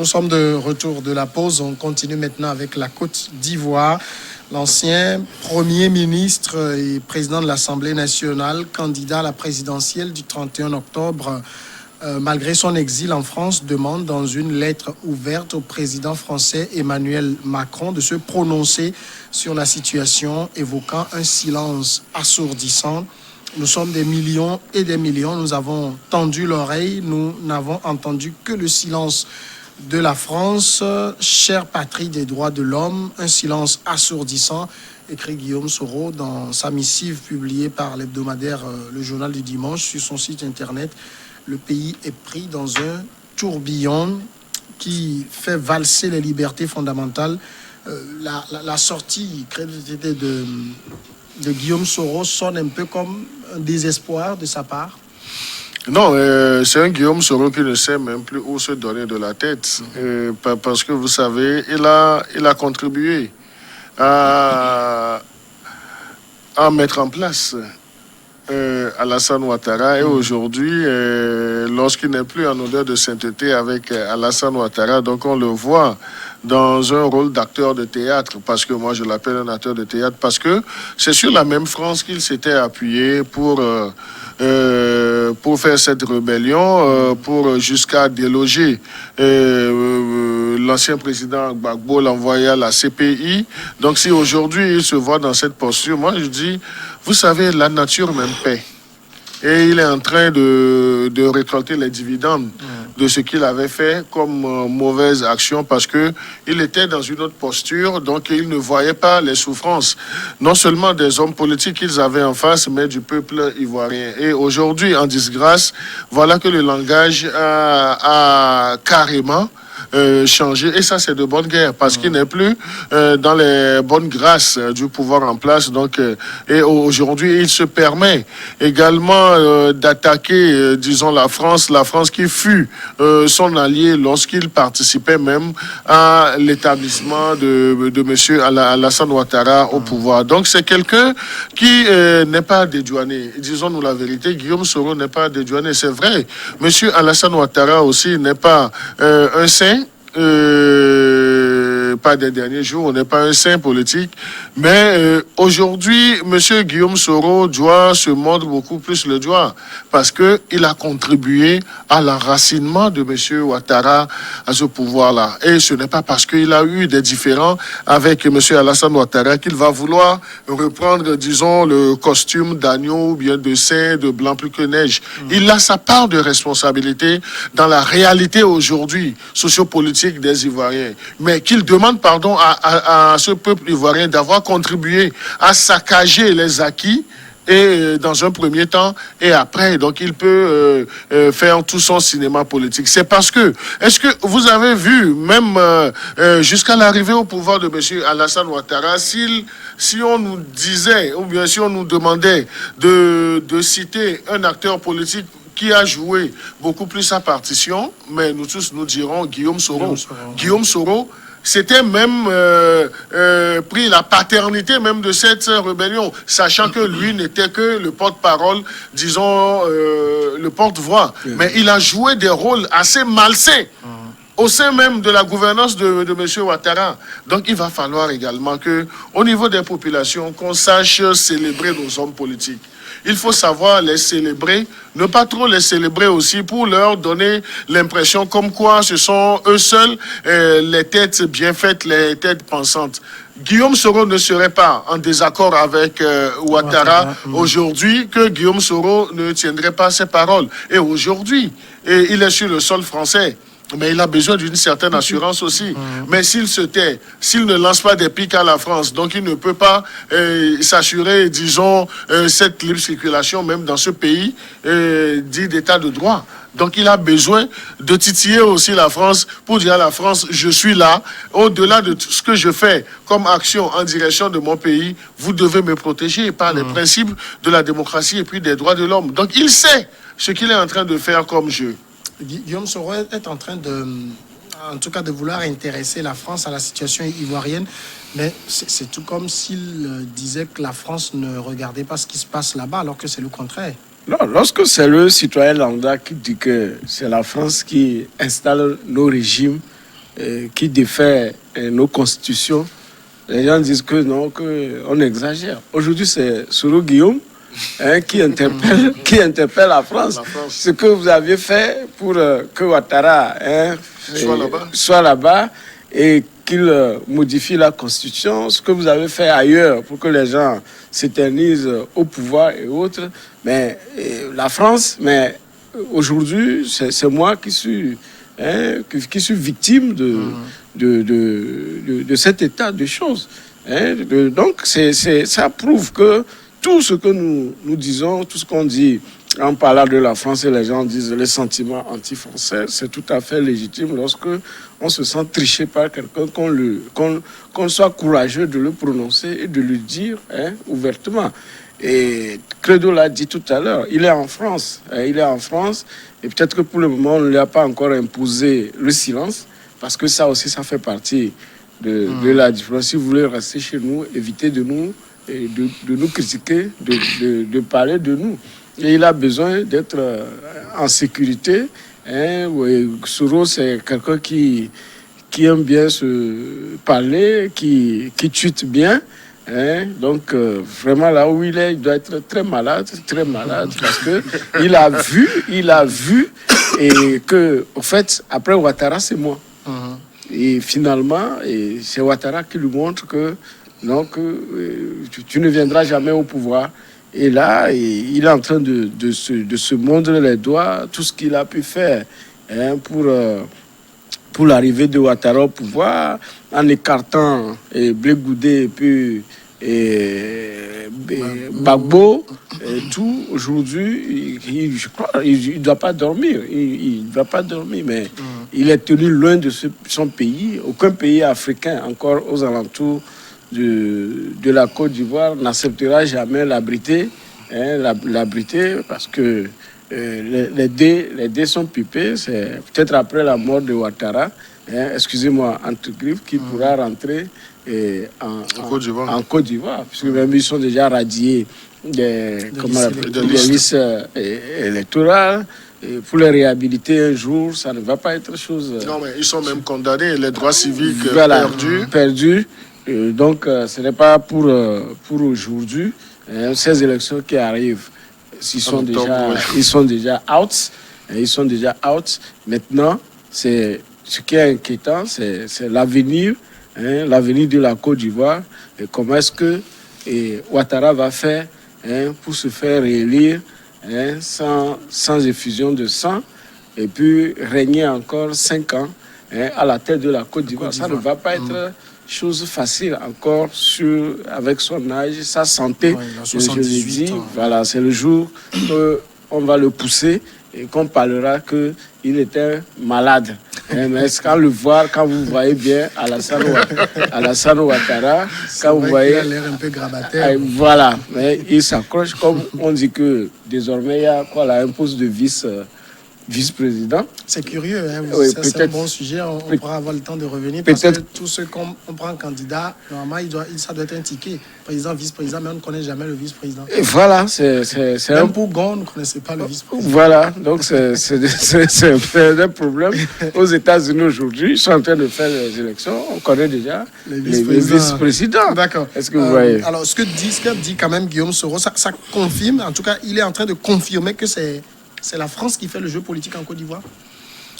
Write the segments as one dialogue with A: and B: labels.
A: Nous sommes de retour de la pause. On continue maintenant avec la Côte d'Ivoire. L'ancien Premier ministre et président de l'Assemblée nationale, candidat à la présidentielle du 31 octobre, malgré son exil en France, demande dans une lettre ouverte au président français Emmanuel Macron de se prononcer sur la situation, évoquant un silence assourdissant. Nous sommes des millions et des millions. Nous avons tendu l'oreille. Nous n'avons entendu que le silence de la France, chère patrie des droits de l'homme, un silence assourdissant, écrit Guillaume Soro dans sa missive publiée par l'hebdomadaire Le Journal du Dimanche sur son site internet. Le pays est pris dans un tourbillon qui fait valser les libertés fondamentales. La sortie crédibilité de Guillaume Soro sonne un peu comme un désespoir de sa part.
B: Non, c'est un Guillaume Soro qui ne sait même plus où se donner de la tête. Parce que vous savez, il a contribué à mettre en place Alassane Ouattara. Et aujourd'hui, lorsqu'il n'est plus en odeur de sainteté avec Alassane Ouattara, donc on le voit dans un rôle d'acteur de théâtre, parce que moi je l'appelle un acteur de théâtre, parce que c'est sur la même France qu'il s'était appuyé pour faire cette rébellion, pour jusqu'à déloger l'ancien président Gbagbo, l'envoyer à la CPI. Donc si aujourd'hui il se voit dans cette posture, moi je dis, vous savez, la nature même paie. Et il est en train de récolter les dividendes de ce qu'il avait fait comme mauvaise action, parce que il était dans une autre posture, donc il ne voyait pas les souffrances, non seulement des hommes politiques qu'ils avaient en face, mais du peuple ivoirien. Et aujourd'hui, en disgrâce, voilà que le langage a carrément changer, et ça c'est de bonne guerre, parce qu'il n'est plus dans les bonnes grâces du pouvoir en place. Donc et aujourd'hui il se permet également d'attaquer disons la France qui fut son allié lorsqu'il participait même à l'établissement de monsieur Alassane Ouattara au pouvoir. Donc c'est quelqu'un qui n'est pas dédouané, disons-nous la vérité. Guillaume Soro n'est pas dédouané, c'est vrai. Monsieur Alassane Ouattara aussi n'est pas un saint. Pas des derniers jours, on n'est pas un saint politique, mais aujourd'hui, monsieur Guillaume Soro doit se mordre beaucoup plus le doigt, parce que il a contribué à l'enracinement de monsieur Ouattara à ce pouvoir-là. Et ce n'est pas parce qu'il a eu des différends avec monsieur Alassane Ouattara qu'il va vouloir reprendre, disons, le costume d'agneau ou bien de saint, de blanc plus que neige. Il a sa part de responsabilité dans la réalité aujourd'hui sociopolitique des Ivoiriens, mais qu'il demande pardon à ce peuple ivoirien d'avoir contribué à saccager les acquis, et dans un premier temps, et après, donc il peut faire tout son cinéma politique. C'est parce que, est-ce que vous avez vu, même jusqu'à l'arrivée au pouvoir de M. Alassane Ouattara, si on nous disait, ou bien si on nous demandait de citer un acteur politique qui a joué beaucoup plus sa partition, mais nous tous nous dirons Guillaume Soro. Guillaume Soro, c'était même pris la paternité même de cette rébellion, sachant que lui n'était que le porte-parole, disons, le porte-voix. Mais il a joué des rôles assez malsains au sein même de la gouvernance de M. Ouattara. Donc il va falloir également que, au niveau des populations, qu'on sache célébrer nos hommes politiques. Il faut savoir les célébrer, ne pas trop les célébrer aussi pour leur donner l'impression comme quoi ce sont eux seuls les têtes bien faites, les têtes pensantes. Guillaume Soro ne serait pas en désaccord avec Ouattara aujourd'hui que Guillaume Soro ne tiendrait pas ses paroles. Et aujourd'hui, il est sur le sol français. Mais il a besoin d'une certaine assurance aussi. Mais s'il se tait, s'il ne lance pas des pics à la France, donc il ne peut pas s'assurer, disons, cette libre circulation même dans ce pays dit d'état de droit. Donc il a besoin de titiller aussi la France pour dire à la France, je suis là, au-delà de tout ce que je fais comme action en direction de mon pays, vous devez me protéger par les principes de la démocratie et puis des droits de l'homme. Donc il sait ce qu'il est en train de faire comme jeu.
A: Guillaume Soro est en train en tout cas de vouloir intéresser la France à la situation ivoirienne, mais c'est tout comme s'il disait que la France ne regardait pas ce qui se passe là-bas, alors que c'est le contraire.
C: Non, lorsque c'est le citoyen lambda qui dit que c'est la France qui installe nos régimes qui défait nos constitutions, les gens disent que non, qu'on exagère. Aujourd'hui, c'est Soro Guillaume qui interpelle la France. Ce que vous aviez fait pour que Ouattara soit là-bas et qu'il modifie la constitution, ce que vous avez fait ailleurs pour que les gens s'éternisent au pouvoir et autres. Mais la France, mais aujourd'hui, c'est moi qui suis victime de cet état de choses. Donc, ça prouve que tout ce que nous disons, tout ce qu'on dit en parlant de la France, et les gens disent les sentiments anti-français, c'est tout à fait légitime lorsque on se sent triché par quelqu'un, qu'on soit courageux de le prononcer et de le dire ouvertement. Et Credo l'a dit tout à l'heure, il est en France. Il est en France et peut-être que pour le moment, on ne lui a pas encore imposé le silence parce que ça aussi, ça fait partie de la différence. Si vous voulez rester chez nous, évitez de nous critiquer, de parler de nous. Et il a besoin d'être en sécurité. Soro, c'est quelqu'un qui aime bien se parler, qui tweete bien. Donc, vraiment, là où il est, il doit être très malade, parce que il a vu, et que, au fait, après Ouattara, c'est moi. Et finalement, c'est Ouattara qui lui montre que, non, tu ne viendras jamais au pouvoir. Et là, il est en train de se montrer les doigts, tout ce qu'il a pu faire pour l'arrivée de Ouattara au pouvoir, en écartant Blé Goudé et puis Gbagbo, tout. Aujourd'hui, je crois, il ne doit pas dormir. Il ne doit pas dormir, mais il est tenu loin de son pays. Aucun pays africain, encore aux alentours de la Côte d'Ivoire, n'acceptera jamais l'abriter, parce que les dés sont pipés. C'est peut-être après la mort de Ouattara, excusez-moi, entre griffes, qui pourra rentrer en Côte d'Ivoire, puisque même ils sont déjà radiés des listes électorales. Et pour les réhabiliter un jour, ça ne va pas être chose...
B: Non, mais ils sont même condamnés, les droits civiques
C: perdus. Donc, ce n'est pas pour aujourd'hui. Ces élections qui arrivent, ils sont déjà out. Ils sont déjà out. Maintenant, ce qui est inquiétant, c'est l'avenir, l'avenir de la Côte d'Ivoire. Et comment est-ce que Ouattara va faire pour se faire réélire sans effusion de sang et puis régner encore 5 ans à la tête de la Côte d'Ivoire. Ça ne va pas être chose facile encore avec son âge, sa santé. Je l'ai dit, voilà, c'est le jour qu'on va le pousser et qu'on parlera qu'il était malade. Mais quand vous voyez bien Alassane Ouattara, quand vous voyez...
A: Il a l'air un peu grabataire.
C: Voilà, mais il s'accroche, comme on dit que désormais il y a un poste de vice-président.
A: C'est curieux,
C: Oui,
A: c'est un bon sujet, on pourra avoir le temps de revenir, parce que tous ceux qu'on prend candidat, normalement, ça doit être un ticket, président, vice-président, mais on ne connaît jamais le vice-président. Et
C: voilà, c'est
A: même pour Gon, on ne connaissait pas le vice-président.
C: Voilà, donc c'est un problème. Aux États-Unis aujourd'hui, ils sont en train de faire les élections, on connaît déjà les vice-présidents.
A: D'accord.
C: Est-ce que vous voyez?
A: Alors, ce que dit quand même Guillaume Soro, ça confirme, en tout cas, il est en train de confirmer que c'est la France qui fait le jeu politique en Côte d'Ivoire?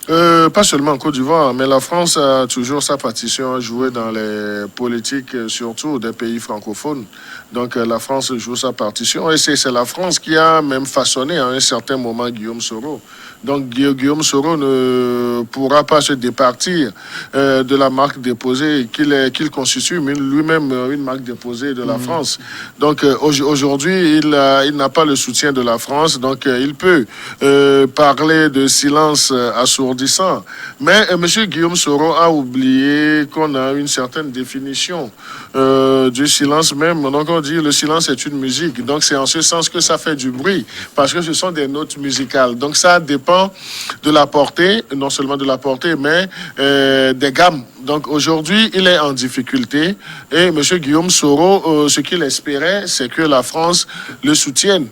B: Pas seulement en Côte d'Ivoire, mais la France a toujours sa partition à jouer dans les politiques, surtout des pays francophones. Donc la France joue sa partition et c'est la France qui a même façonné à un certain moment Guillaume Soro. Donc Guillaume Soro ne pourra pas se départir de la marque déposée qu'il constitue lui-même une marque déposée de la France. Donc aujourd'hui, il n'a pas le soutien de la France, donc il peut parler de silence assourdissant. Mais M. Guillaume Soro a oublié qu'on a une certaine définition du silence même. Donc on dit le silence est une musique. Donc c'est en ce sens que ça fait du bruit, parce que ce sont des notes musicales. Donc ça dépend de la portée, non seulement de la portée, mais des gammes. Donc aujourd'hui, il est en difficulté et M. Guillaume Soro, ce qu'il espérait, c'est que la France le soutienne.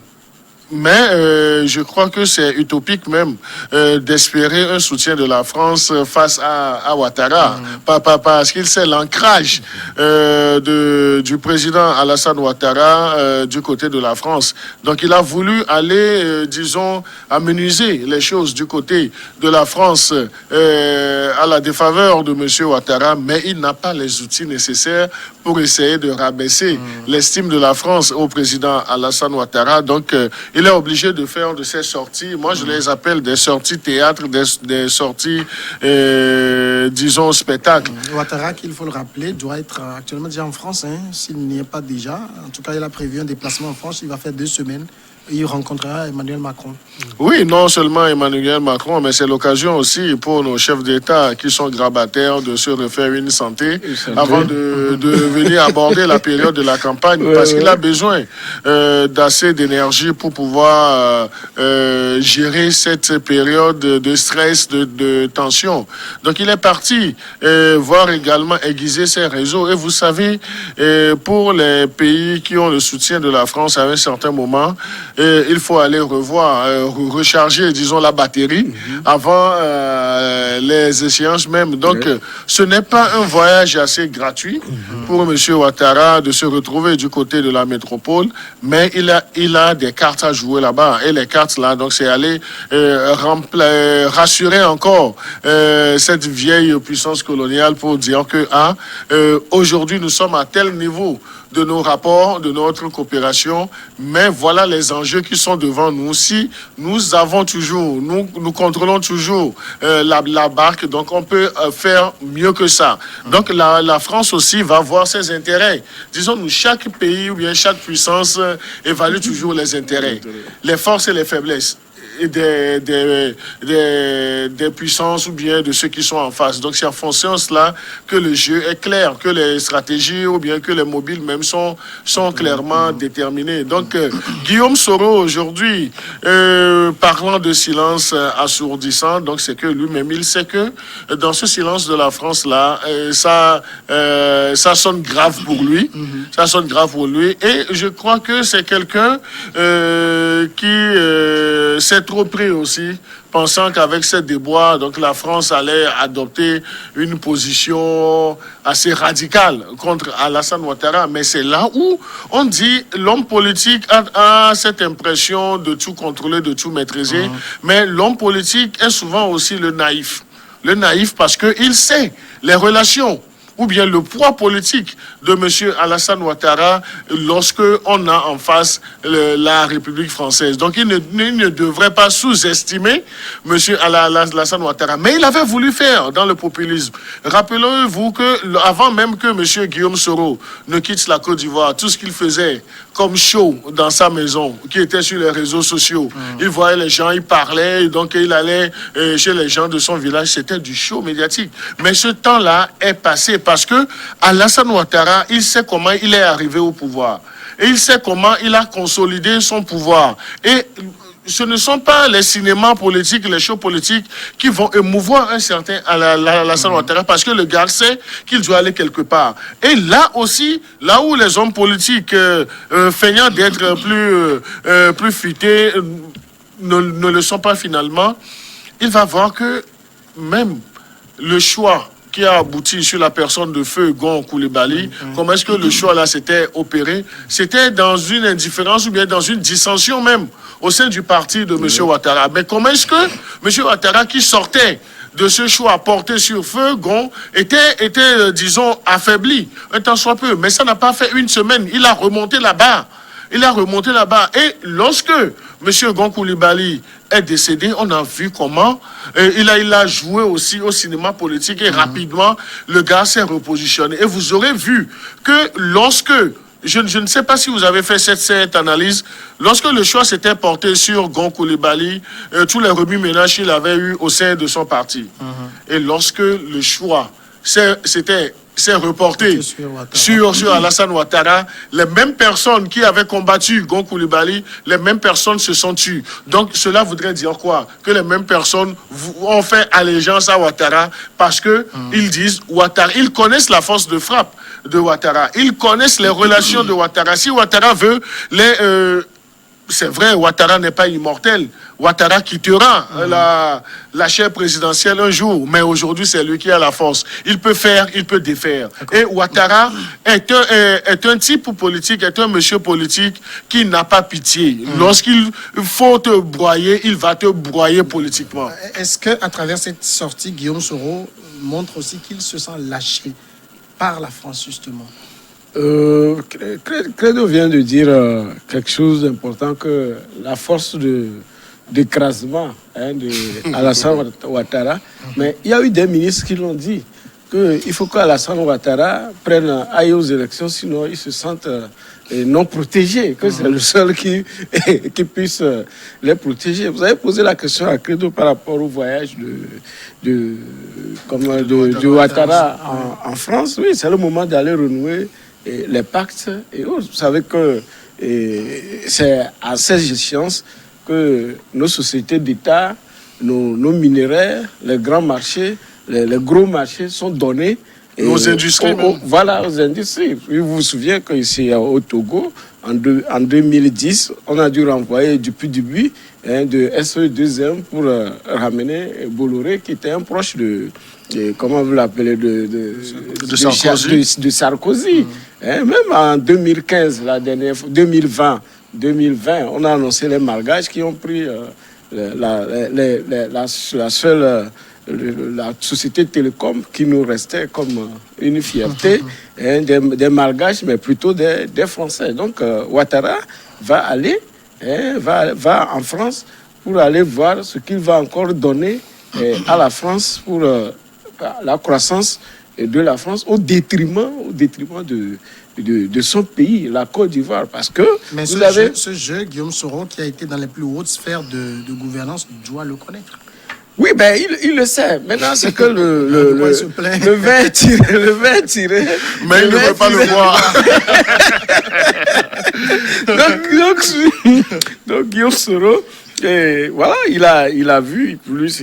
B: Mais je crois que c'est utopique même d'espérer un soutien de la France face à Ouattara. Parce qu'il sait l'ancrage du président Alassane Ouattara du côté de la France. Donc il a voulu aller, disons, amenuiser les choses du côté de la France à la défaveur de M. Ouattara, mais il n'a pas les outils nécessaires pour essayer de rabaisser l'estime de la France au président Alassane Ouattara. Donc il est obligé de faire de ces sorties. Moi, je les appelle des sorties théâtre, des sorties, disons, spectacle.
A: Ouattara, qu'il faut le rappeler, doit être actuellement déjà en France, hein, s'il n'y est pas déjà. En tout cas, il a prévu un déplacement en France. Il va faire 2 semaines. Il rencontrera Emmanuel Macron.
B: Oui, non seulement Emmanuel Macron, mais c'est l'occasion aussi pour nos chefs d'État qui sont grabataires de se refaire une santé avant de venir aborder la période de la campagne, parce qu'il a besoin d'assez d'énergie pour pouvoir gérer cette période de stress, de tension. Donc il est parti voir également aiguiser ses réseaux. Et vous savez, pour les pays qui ont le soutien de la France à un certain moment, il faut aller revoir, recharger, disons, la batterie avant les échéances même. Donc, ce n'est pas un voyage assez gratuit pour M. Ouattara de se retrouver du côté de la métropole, mais il a des cartes à jouer là-bas. Et les cartes là, donc, c'est aller rassurer encore cette vieille puissance coloniale pour dire que aujourd'hui, nous sommes à tel niveau de nos rapports, de notre coopération, mais voilà les enjeux qui sont devant nous. Si nous avons toujours, nous contrôlons toujours la barque, donc on peut faire mieux que ça. Donc la France aussi va voir ses intérêts. Disons-nous, chaque pays ou bien chaque puissance évalue toujours les intérêts, les forces et les faiblesses des puissances ou bien de ceux qui sont en face. Donc c'est en fonction de cela que le jeu est clair, que les stratégies ou bien que les mobiles même sont clairement déterminés. Donc Guillaume Soro aujourd'hui, parlant de silence assourdissant, donc c'est que lui-même il sait que dans ce silence de la France là, ça sonne grave pour lui. Ça sonne grave pour lui. Et je crois que c'est quelqu'un qui s'est trop pris aussi, pensant qu'avec ces déboires, donc la France allait adopter une position assez radicale contre Alassane Ouattara. Mais c'est là où on dit l'homme politique a cette impression de tout contrôler, de tout maîtriser. Mais l'homme politique est souvent aussi le naïf. Le naïf parce qu'il sait les relations ou bien le poids politique de M. Alassane Ouattara lorsque on a en face la République française. Donc il ne devrait pas sous-estimer M. Alassane Ouattara. Mais il avait voulu faire dans le populisme. Rappelez-vous que avant même que M. Guillaume Soro ne quitte la Côte d'Ivoire, tout ce qu'il faisait comme show dans sa maison, qui était sur les réseaux sociaux, il voyait les gens, il parlait, donc il allait chez les gens de son village, c'était du show médiatique. Mais ce temps-là est passé parce que Alassane Ouattara, il sait comment il est arrivé au pouvoir. Et il sait comment il a consolidé son pouvoir. Et ce ne sont pas les cinémas politiques, les shows politiques qui vont émouvoir un certain Alassane Ouattara parce que le gars sait qu'il doit aller quelque part. Et là aussi, là où les hommes politiques feignant d'être plus futés ne le sont pas finalement, il va voir que même le choix qui a abouti sur la personne de feu Gon Coulibaly, comment est-ce que le choix là s'était opéré? C'était dans une indifférence ou bien dans une dissension même au sein du parti de M. Ouattara. Mais comment est-ce que M. Ouattara, qui sortait de ce choix porté sur feu Gon, était disons, affaibli, un temps soit peu. Mais ça n'a pas fait une semaine. Il a remonté la barre. Il a remonté là-bas. Et lorsque M. Gon Coulibaly est décédé, on a vu comment il a joué aussi au cinéma politique et rapidement, le gars s'est repositionné. Et vous aurez vu que lorsque, je ne sais pas si vous avez fait cette analyse, lorsque le choix s'était porté sur Gon Coulibaly, tous les remue-ménages qu'il avait eu au sein de son parti. Et lorsque le choix s'est reporté sur Alassane Ouattara, les mêmes personnes qui avaient combattu Gon Coulibaly, les mêmes personnes se sont tues. Donc cela voudrait dire quoi? Que les mêmes personnes ont fait allégeance à Ouattara parce que ils disent Ouattara, ils connaissent la force de frappe de Ouattara, ils connaissent les relations de Ouattara. Si Ouattara veut c'est vrai, Ouattara n'est pas immortel. Ouattara quittera la chaire présidentielle un jour, mais aujourd'hui, c'est lui qui a la force. Il peut faire, il peut défaire. Et Ouattara est un type politique, est un monsieur politique qui n'a pas pitié. Lorsqu'il faut te broyer, il va te broyer politiquement.
A: Est-ce qu'à travers cette sortie, Guillaume Soro montre aussi qu'il se sent lâché par la France, justement?
C: Credo vient de dire quelque chose d'important, que la force d'écrasement d'Alassane Ouattara, mais il y a eu des ministres qui l'ont dit, qu'il faut qu'Alassane Ouattara aille aux élections, sinon ils se sentent non protégés, que c'est le seul qui puisse les protéger. Vous avez posé la question à Credo par rapport au voyage de Ouattara en France. Oui, c'est le moment d'aller renouer les pactes et autres. Vous savez que c'est à ces échéances que nos sociétés d'État, nos minerais, les grands marchés, les gros marchés sont donnés.
B: Aux industries.
C: Voilà, aux industries. Vous vous souvenez qu'ici au Togo, en 2010, on a dû renvoyer du Puy-du-Buis de SE2M pour ramener Bolloré, qui était un proche comment vous l'appelez, de Sarkozy. Même en 2015, 2020, on a annoncé les malgaches qui ont pris la société télécom qui nous restait comme une fierté, des malgaches, mais plutôt des Français. Donc Ouattara va aller, va en France pour aller voir ce qu'il va encore donner à la France pour la croissance de la France au détriment de son pays, la Côte d'Ivoire. Parce que
A: mais ce jeu, Guillaume Soro, qui a été dans les plus hautes sphères de gouvernance, doit le connaître.
C: Oui, ben il le sait. Maintenant, c'est que le vin est tiré.
B: Mais il ne veut pas le voir.
C: donc Guillaume Soro, voilà, il a vu, plus,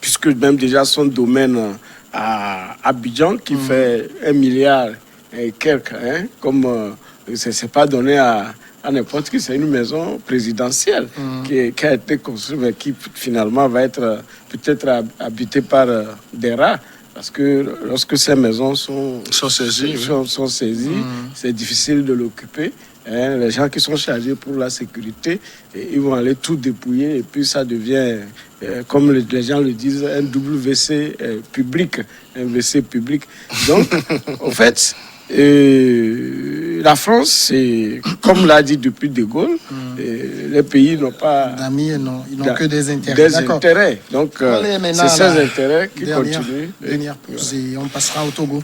C: puisque même déjà son domaine à Abidjan, qui fait 1 milliard et quelques, comme c'est pas donné à n'importe qui, c'est une maison présidentielle qui a été construite, mais qui finalement va être peut-être habitée par des rats. Parce que lorsque ces maisons sont saisies, c'est difficile de l'occuper. Les gens qui sont chargés pour la sécurité, ils vont aller tout dépouiller et puis ça devient, comme les gens le disent, un WC public, un WC public. Donc, en fait, la France, c'est, comme l'a dit depuis De Gaulle, les pays n'ont pas
A: d'amis, ils n'ont que des intérêts.
C: Intérêts. Donc, c'est ces intérêts qui continuent.
A: Dernière pause et on passera au Togo.